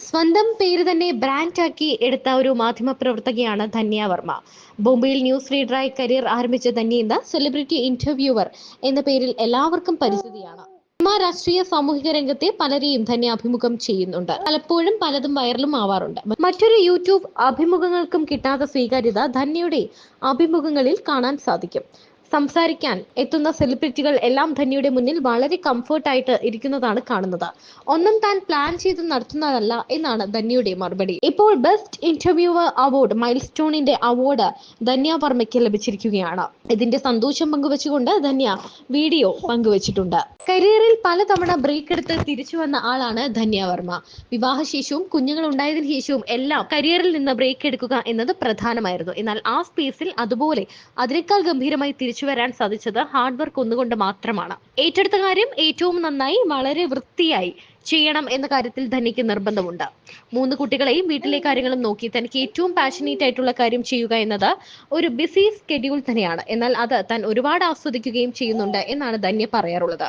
സ്വന്തം പേര് തന്നെ ബ്രാൻഡാക്കി എടുത്ത ഒരു മാധ്യമപ്രവർത്തകയാണ് ധന്യ വർമ്മ. ബോംബെയിൽ ന്യൂസ് റീഡറായി കരിയർ ആരംഭിച്ച ധന്യ ഇന്ന് സെലിബ്രിറ്റി ഇന്റർവ്യൂവർ എന്ന പേരിൽ എല്ലാവർക്കും പരിചിതയാണ്. സിനിമാ, രാഷ്ട്രീയ, സാമൂഹിക രംഗത്തെ പലരെയും ധന്യ അഭിമുഖം ചെയ്യുന്നുണ്ട്. പലപ്പോഴും പലതും വൈറലും ആവാറുണ്ട്. മറ്റൊരു യൂട്യൂബ് അഭിമുഖങ്ങൾക്കും കിട്ടാത്ത സ്വീകാര്യത ധന്യയുടെ അഭിമുഖങ്ങളിൽ കാണാൻ സാധിക്കും. സംസാരിക്കാൻ എത്തുന്ന സെലിബ്രിറ്റികൾ എല്ലാം ധന്യയുടെ മുന്നിൽ വളരെ കംഫർട്ടായിട്ട് ഇരിക്കുന്നതാണ് കാണുന്നത്. ഒന്നും താൻ പ്ലാൻ ചെയ്ത് നടത്തുന്നതല്ല എന്നാണ് ധന്യയുടെ മറുപടി. ഇപ്പോൾ ബെസ്റ്റ് ഇന്റർവ്യൂവർ അവാർഡ് മൈൽ സ്റ്റോണിന്റെ അവാർഡ് ധന്യ വർമ്മയ്ക്ക് ലഭിച്ചിരിക്കുകയാണ്. ഇതിന്റെ സന്തോഷം പങ്കുവെച്ചുകൊണ്ട് ധന്യ വീഡിയോ പങ്കുവച്ചിട്ടുണ്ട്. കരിയറിൽ പലതവണ ബ്രേക്ക് എടുത്ത് തിരിച്ചു വന്ന ആളാണ് ധന്യ വർമ്മ. വിവാഹശേഷവും കുഞ്ഞുങ്ങൾ ഉണ്ടായതിനു ശേഷവും എല്ലാം കരിയറിൽ നിന്ന് ബ്രേക്ക് എടുക്കുക എന്നത് പ്രധാനമായിരുന്നു. എന്നാൽ ആ സ്പേസിൽ അതുപോലെ അതിനേക്കാൾ ഗംഭീരമായി തിരിച്ചു വരാൻ സാധിച്ചത് ഹാർഡ് വർക്ക് ഒന്നുകൊണ്ട് മാത്രമാണ്. ഏറ്റെടുത്ത കാര്യം ഏറ്റവും നന്നായി വളരെ വൃത്തിയായി ചെയ്യണം എന്ന കാര്യത്തിൽ ധന്യയ്ക്ക് നിർബന്ധമുണ്ട്. 3 കുട്ടികളെയും വീട്ടിലെ കാര്യങ്ങളും നോക്കി തനിക്ക് ഏറ്റവും പാഷനേറ്റ് ആയിട്ടുള്ള കാര്യം ചെയ്യുക എന്നത് ഒരു ബിസി സ്കെഡ്യൂൾ തന്നെയാണ്. എന്നാൽ അത് താൻ ഒരുപാട് ആസ്വദിക്കുകയും ചെയ്യുന്നുണ്ട് എന്നാണ് ധന്യ പറയാറുള്ളത്.